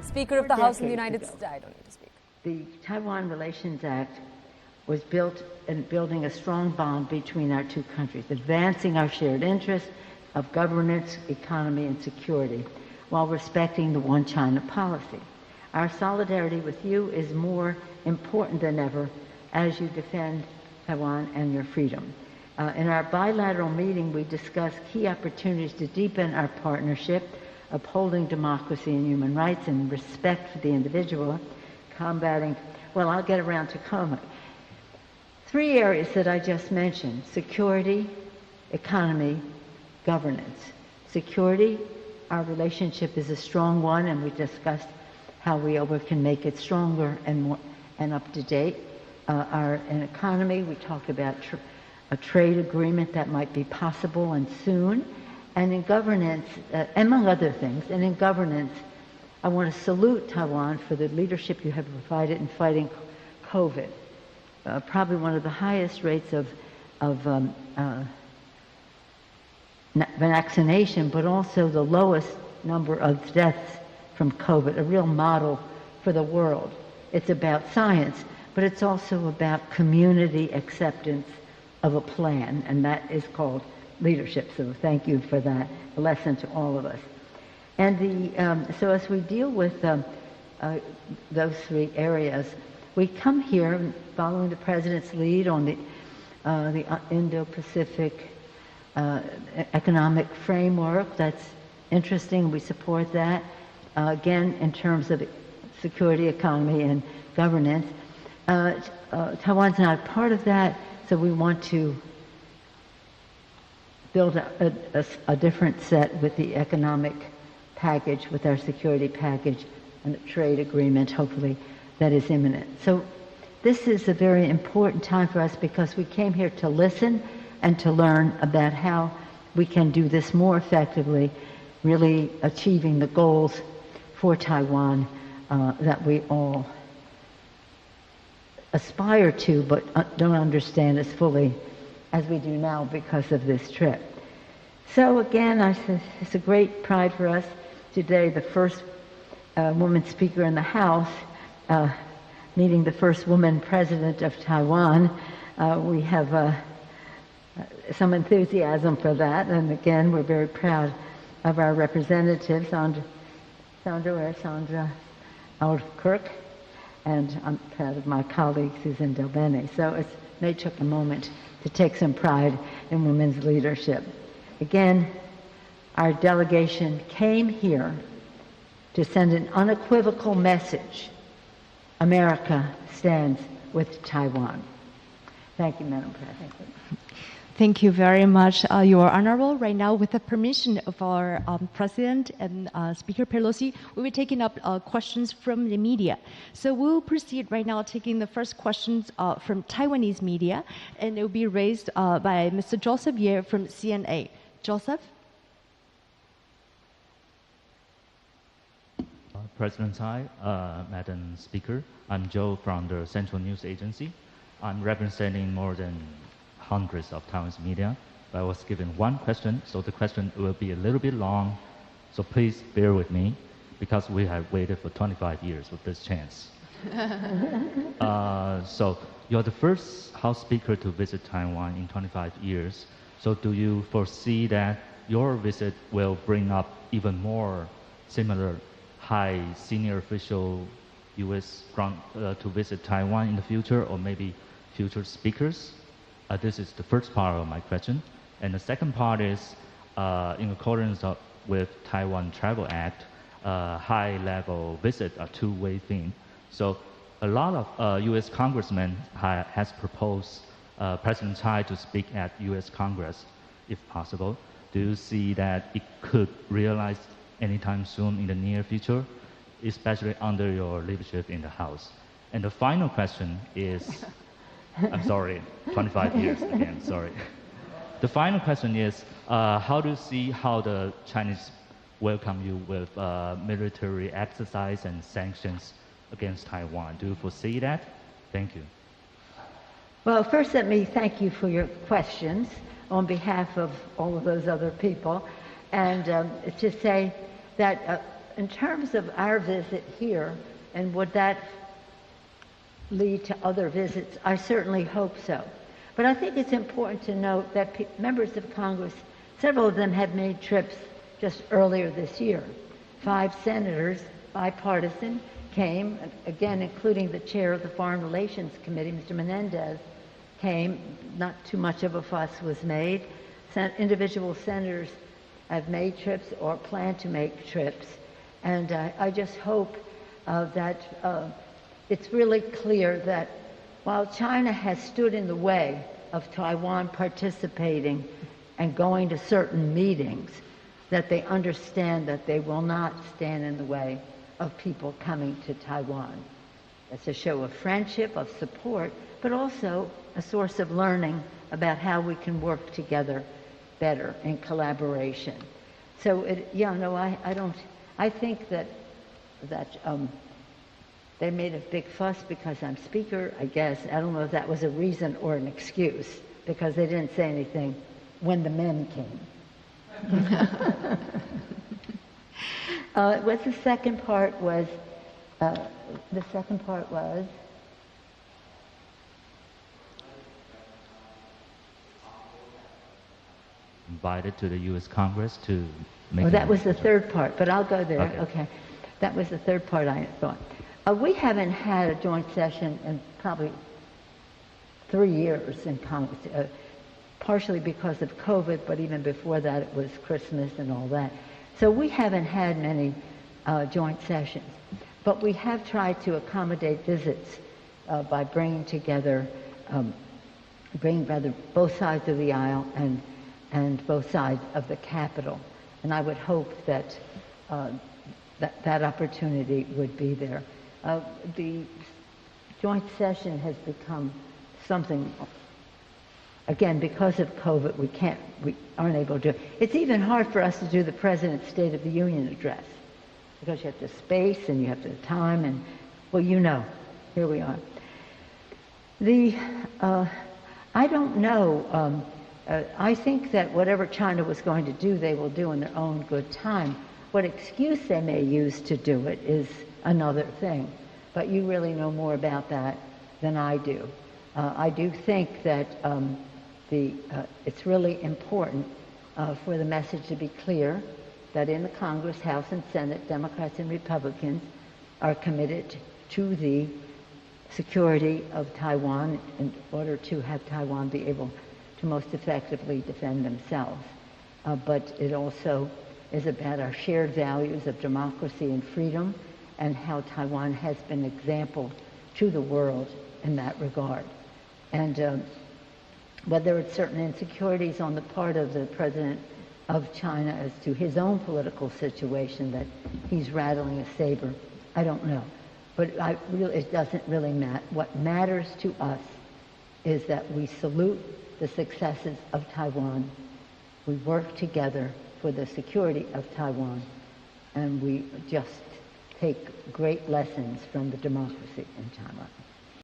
Speaker of the House in the United States. I don't need to speak. The Taiwan Relations Act was built in building a strong bond between our two countries, advancing our shared interests of governance, economy, and security, while respecting the one China policy. Our solidarity with you is more important than ever as you defend Taiwan and your freedom. In our bilateral meeting, we discussed key opportunities to deepen our partnership, upholding democracy and human rights and respect for the individual, combating, well, I'll get around to comment. 3 areas that I just mentioned: security, economy, governance. Security, our relationship is a strong one, and we discussed how we can make it stronger and more and up to date. In economy, we talked about a trade agreement that might be possible and soon. And in governance, among other things, and in governance, I want to salute Taiwan for the leadership you have provided in fighting COVID. Probably one of the highest rates of vaccination, but also the lowest number of deaths from COVID, a real model for the world. It's about science, but it's also about community acceptance of a plan, and that is called leadership. So thank you for that, a lesson to all of us. And so as we deal with those 3 areas, we come here following the President's lead on the Indo-Pacific economic framework. That's interesting. We support that. Again, in terms of security, economy, and governance. Taiwan's not part of that, so we want to build a different set with the economic package, with our security package, and a trade agreement, hopefully, that is imminent. So this is a very important time for us because we came here to listen and to learn about how we can do this more effectively, really achieving the goals for Taiwan that we all aspire to but don't understand as fully as we do now because of this trip. So again, it's a great pride for us today, the first woman speaker in the House, meeting the first woman president of Taiwan. We have some enthusiasm for that, and again, we're very proud of our representative, Sandra Aldkirk, and I'm proud of my colleague, Susan Delbene. So they took a moment to take some pride in women's leadership. Again, our delegation came here to send an unequivocal message. America stands with Taiwan. Thank you, Madam President. Thank you very much, Your Honorable. Right now, with the permission of our President and Speaker Pelosi, we'll be taking up questions from the media. So we'll proceed right now taking the first questions from Taiwanese media, and it will be raised by Mr. Joseph Ye from CNA. Joseph? President Tsai, Madam Speaker, I'm Joe from the Central News Agency. I'm representing more than hundreds of Taiwanese media, but I was given one question, so the question will be a little bit long, so please bear with me, because we have waited for 25 years for this chance. So you're the first House Speaker to visit Taiwan in 25 years, so do you foresee that your visit will bring up even more similar high senior official U.S. to visit Taiwan in the future, or maybe future speakers? This is the first part of my question. And the second part is, in accordance with Taiwan Travel Act, high-level visit a two-way thing. So a lot of U.S. congressmen has proposed President Tsai to speak at U.S. Congress, if possible. Do you see that it could realize anytime soon in the near future, especially under your leadership in the House? And the final question is, I'm sorry, 25 years again, sorry. The final question is, how do you see how the Chinese welcome you with military exercise and sanctions against Taiwan? Do you foresee that? Thank you. Well, first let me thank you for your questions on behalf of all of those other people, and to say that in terms of our visit here, and would that lead to other visits, I certainly hope so. But I think it's important to note that members of Congress, several of them have made trips just earlier this year. 5 senators, bipartisan, came, again, including the chair of the Foreign Relations Committee, Mr. Menendez, came. Not too much of a fuss was made. Individual senators have made trips or plan to make trips. And I just hope that it's really clear that while China has stood in the way of Taiwan participating and going to certain meetings, that they understand that they will not stand in the way of people coming to Taiwan. It's a show of friendship, of support, but also a source of learning about how we can work together better in collaboration. So, I think that they made a big fuss because I'm speaker, I guess. I don't know if that was a reason or an excuse, because they didn't say anything when the men came. What's the second part was? Invited to the U.S. Congress to make. Oh, that was the third part, but I'll go there. Okay. That was the third part I thought. We haven't had a joint session in probably 3 years in Congress, partially because of COVID, but even before that it was Christmas and all that. So we haven't had many joint sessions. But we have tried to accommodate visits by bringing together, both sides of the aisle and both sides of the Capitol. And I would hope that that opportunity would be there. The joint session has become something, again, because of COVID, we aren't able to do it. It's even hard for us to do the President's State of the Union address, because you have to space and you have to time and, well, here we are. I don't know, I think that whatever China was going to do, they will do in their own good time. What excuse they may use to do it is another thing, but you really know more about that than I do. I do think that it's really important for the message to be clear that in the Congress, House and Senate, Democrats and Republicans are committed to the security of Taiwan in order to have Taiwan be able to most effectively defend themselves. But it also is about our shared values of democracy and freedom, and how Taiwan has been an example to the world in that regard. And whether it's certain insecurities on the part of the President of China as to his own political situation that he's rattling a saber, I don't know. But it doesn't really matter. What matters to us is that we salute the successes of Taiwan, we work together for the security of Taiwan, and we just take great lessons from the democracy in Taiwan.